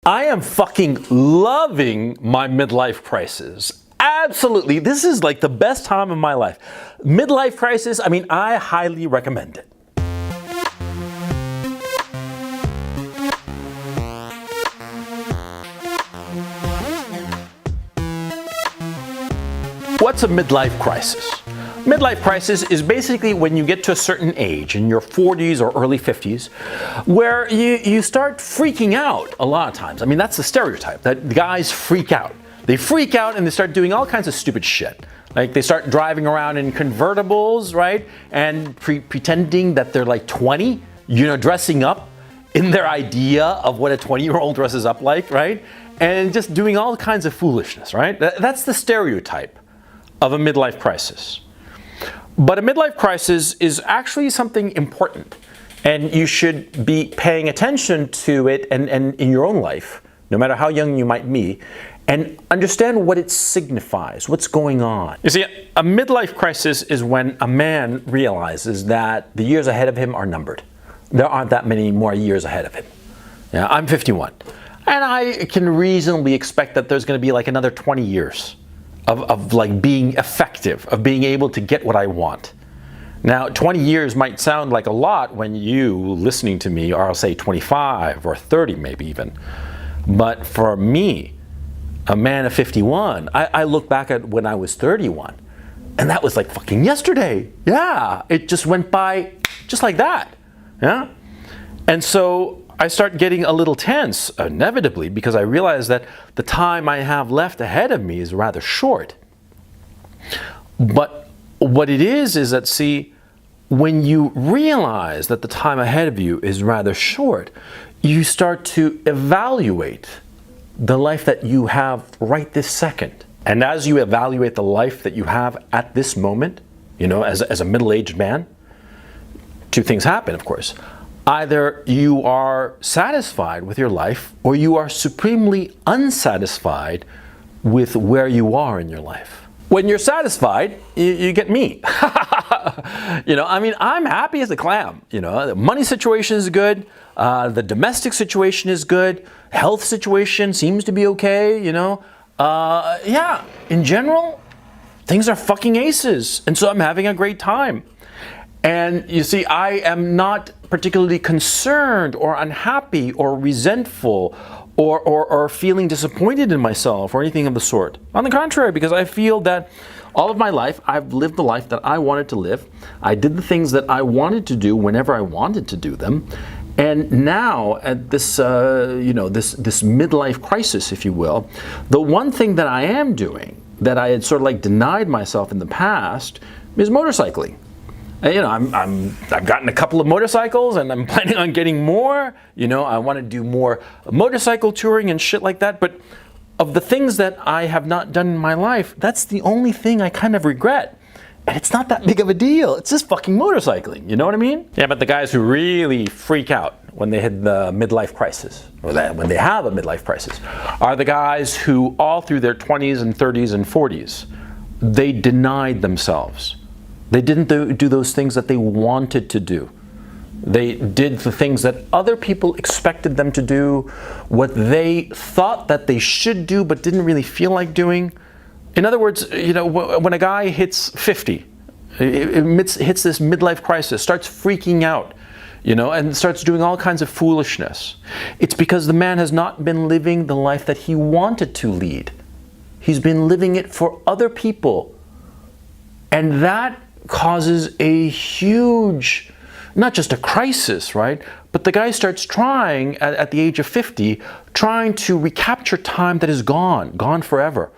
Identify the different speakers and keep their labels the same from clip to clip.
Speaker 1: I am fucking loving my midlife crisis. Absolutely. This is like the best time of my life. Midlife crisis, I mean, I highly recommend it. What's a midlife crisis? Midlife crisis is basically when you get to a certain age, in your 40s or early 50s, where you start freaking out a lot of times. I mean, that's the stereotype, that guys freak out. They freak out and they start doing all kinds of stupid shit. Like they start driving around in convertibles, right? And pretending that they're like 20, dressing up in their idea of what a 20-year-old dresses up like, right? And just doing all kinds of foolishness, right? That's the stereotype of a midlife crisis. But a midlife crisis is actually something important, and you should be paying attention to it and in your own life, no matter how young you might be, and understand what it signifies, what's going on. You see, a midlife crisis is when a man realizes that the years ahead of him are numbered. There aren't that many more years ahead of him. Yeah, I'm 51, and I can reasonably expect that there's going to be like another 20 years. Of like being effective, of being able to get what I want. Now, 20 years might sound like a lot when you listening to me are, say, 25 or 30 maybe even. But for me, a man of 51, I look back at when I was 31, and that was like fucking yesterday. Yeah, it just went by just like that. Yeah, and so I start getting a little tense, inevitably, because I realize that the time I have left ahead of me is rather short. But what it is that, see, when you realize that the time ahead of you is rather short, you start to evaluate the life that you have right this second. And as you evaluate the life that you have at this moment, as a middle-aged man, two things happen, of course. Either you are satisfied with your life or you are supremely unsatisfied with where you are in your life. When you're satisfied, you get me. I mean, I'm happy as a clam. The money situation is good. The domestic situation is good. Health situation seems to be okay. Yeah, in general, things are fucking aces. And so I'm having a great time. And you see, I am not particularly concerned or unhappy or resentful or feeling disappointed in myself or anything of the sort. On the contrary, because I feel that all of my life, I've lived the life that I wanted to live. I did the things that I wanted to do whenever I wanted to do them. And now at this, this midlife crisis, if you will, the one thing that I am doing that I had sort of like denied myself in the past is motorcycling. I've gotten a couple of motorcycles and I'm planning on getting more. I want to do more motorcycle touring and shit like that. But of the things that I have not done in my life, that's the only thing I kind of regret. And it's not that big of a deal. It's just fucking motorcycling. You know what I mean? Yeah, but the guys who really freak out when they hit the midlife crisis, or when they have a midlife crisis, are the guys who all through their 20s and 30s and 40s, they denied themselves. They didn't do those things that they wanted to do. They did the things that other people expected them to do, what they thought that they should do but didn't really feel like doing. In other words, when a guy hits 50, hits this midlife crisis, starts freaking out, and starts doing all kinds of foolishness, it's because the man has not been living the life that he wanted to lead. He's been living it for other people. And that causes a huge, not just a crisis, right? But the guy starts trying, at the age of 50, trying to recapture time that is gone forever.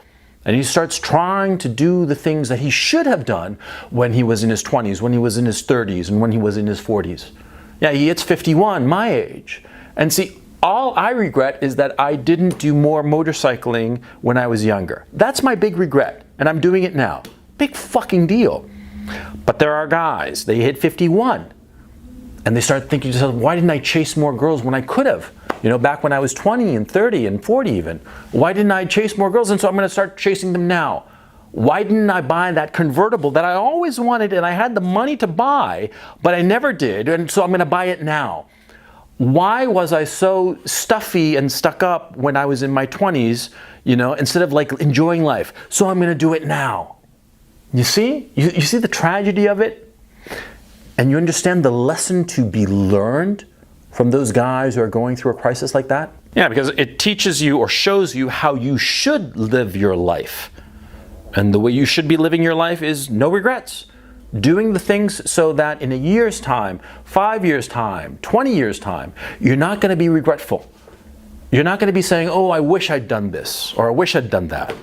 Speaker 1: And he starts trying to do the things that he should have done when he was in his 20s, when he was in his 30s, and when he was in his 40s. Yeah, he hits 51, my age. And see, all I regret is that I didn't do more motorcycling when I was younger. That's my big regret, and I'm doing it now. Big fucking deal. But there are guys, they hit 51, and they start thinking to themselves, why didn't I chase more girls when I could have? Back when I was 20 and 30 and 40 even. Why didn't I chase more girls? And so I'm going to start chasing them now. Why didn't I buy that convertible that I always wanted and I had the money to buy, but I never did, and so I'm going to buy it now. why was I so stuffy and stuck up when I was in my 20s, instead of like enjoying life? So I'm going to do it now. You see? You see the tragedy of it? And you understand the lesson to be learned from those guys who are going through a crisis like that? Yeah, because it teaches you or shows you how you should live your life. And the way you should be living your life is no regrets. Doing the things so that in a year's time, 5 years' time, 20 years' time, you're not going to be regretful. You're not going to be saying, oh, I wish I'd done this, or I wish I'd done that.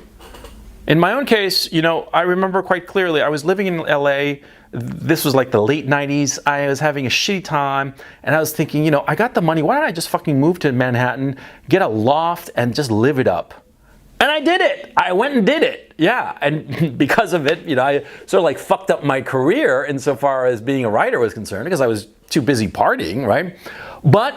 Speaker 1: In my own case, I remember quite clearly, I was living in LA. This was like the late 90s. I was having a shitty time, and I was thinking, I got the money. Why don't I just fucking move to Manhattan, get a loft, and just live it up? And I did it. I went and did it. Yeah. And because of it, I sort of like fucked up my career insofar as being a writer was concerned, because I was too busy partying, right? But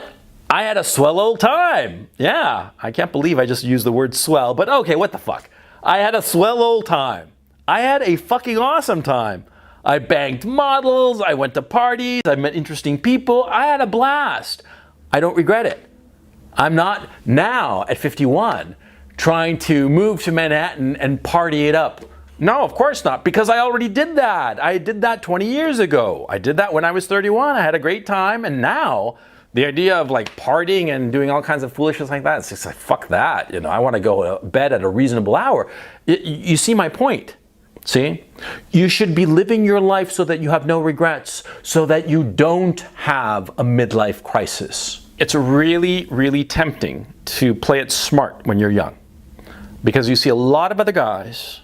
Speaker 1: I had a swell old time. Yeah. I can't believe I just used the word swell, but okay, what the fuck? I had a swell old time. I had a fucking awesome time. I banged models. I went to parties. I met interesting people. I had a blast. I don't regret it. I'm not now at 51 trying to move to Manhattan and party it up. No, of course not, because I already did that. I did that 20 years ago. I did that when I was 31. I had a great time, and now the idea of like partying and doing all kinds of foolishness like that, it's just like, fuck that. I want to go to bed at a reasonable hour. You see my point? See? You should be living your life so that you have no regrets, so that you don't have a midlife crisis. It's really, really tempting to play it smart when you're young, because you see a lot of other guys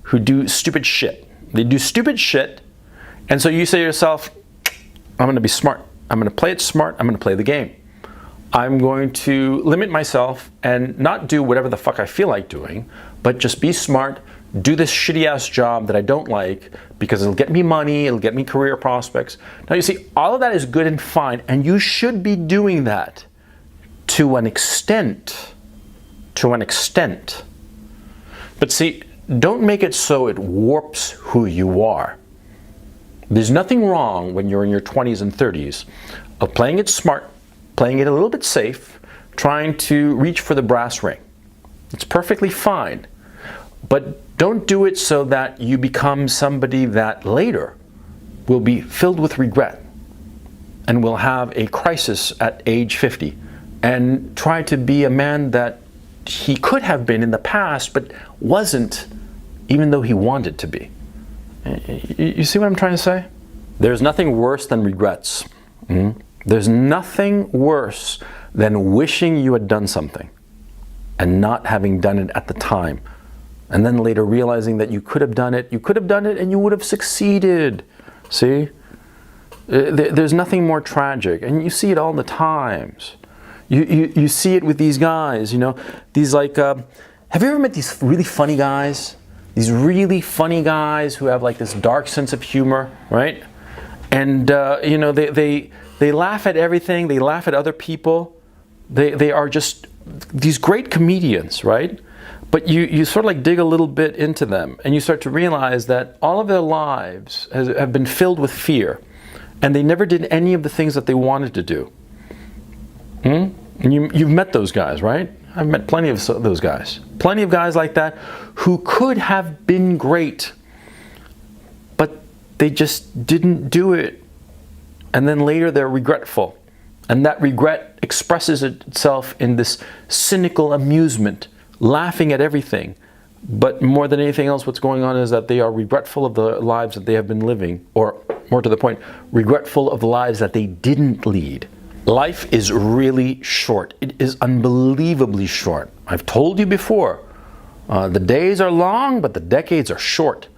Speaker 1: who do stupid shit. They do stupid shit, and so you say to yourself, I'm going to be smart. I'm going to play it smart. I'm going to play the game. I'm going to limit myself and not do whatever the fuck I feel like doing, but just be smart, do this shitty ass job that I don't like because it'll get me money, it'll get me career prospects. Now you see, all of that is good and fine, and you should be doing that to an extent. But see, don't make it so it warps who you are. There's nothing wrong when you're in your 20s and 30s of playing it smart, playing it a little bit safe, trying to reach for the brass ring. It's perfectly fine. But don't do it so that you become somebody that later will be filled with regret and will have a crisis at age 50 and try to be a man that he could have been in the past but wasn't, even though he wanted to be. You see what I'm trying to say? There's nothing worse than regrets. There's nothing worse than wishing you had done something and not having done it at the time. And then later realizing that you could have done it and you would have succeeded. See? There's nothing more tragic. And you see it all the times. You see it with these guys, these like, have you ever met these really funny guys? These really funny guys who have like this dark sense of humor, right? And, they laugh at everything. They laugh at other people. They are just these great comedians, right? But you sort of like dig a little bit into them and you start to realize that all of their lives have been filled with fear, and they never did any of the things that they wanted to do. And you've met those guys, right? I've met plenty of those guys. Plenty of guys like that who could have been great, but they just didn't do it. And then later they're regretful. And that regret expresses itself in this cynical amusement, laughing at everything. But more than anything else, what's going on is that they are regretful of the lives that they have been living, or more to the point, regretful of the lives that they didn't lead. Life is really short. It is unbelievably short. I've told you before, the days are long, but the decades are short.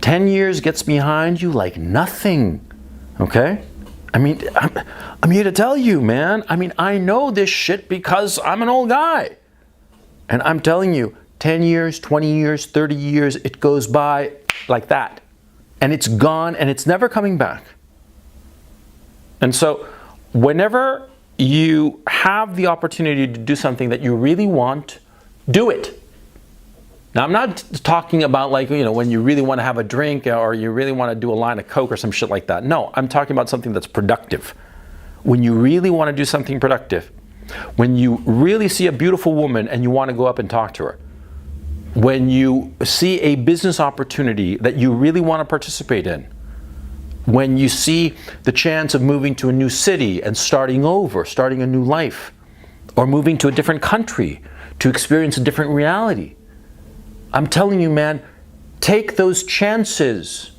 Speaker 1: 10 years gets behind you like nothing, okay? I mean, I'm here to tell you, man. I mean, I know this shit because I'm an old guy. And I'm telling you, 10 years, 20 years, 30 years, it goes by like that. And it's gone and it's never coming back. And so, whenever you have the opportunity to do something that you really want, do it. Now, I'm not talking about like, when you really want to have a drink or you really want to do a line of Coke or some shit like that. No, I'm talking about something that's productive, when you really want to do something productive, when you really see a beautiful woman and you want to go up and talk to her, when you see a business opportunity that you really want to participate in, when you see the chance of moving to a new city and starting over, starting a new life, or moving to a different country to experience a different reality. I'm telling you, man, take those chances.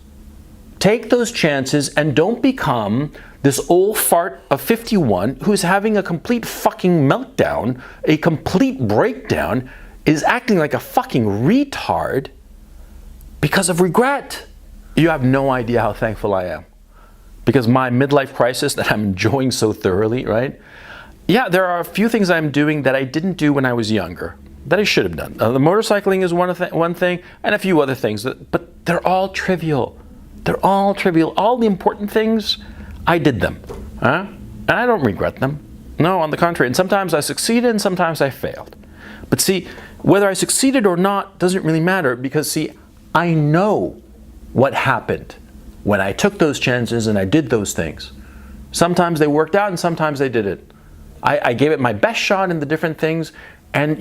Speaker 1: Take those chances and don't become this old fart of 51 who's having a complete fucking meltdown, a complete breakdown, is acting like a fucking retard because of regret. You have no idea how thankful I am. Because my midlife crisis that I'm enjoying so thoroughly, right? Yeah, there are a few things I'm doing that I didn't do when I was younger, that I should have done. The motorcycling is one thing, and a few other things, but they're all trivial. They're all trivial. All the important things, I did them. And I don't regret them. No, on the contrary. And sometimes I succeeded and sometimes I failed. But see, whether I succeeded or not doesn't really matter because, see, I know what happened when I took those chances and I did those things. Sometimes they worked out and sometimes they didn't. I gave it my best shot in the different things, and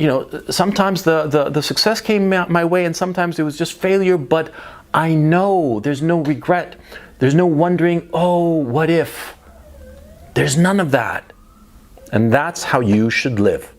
Speaker 1: sometimes the success came my way and sometimes it was just failure, but I know there's no regret. There's no wondering, oh, what if? There's none of that. And that's how you should live.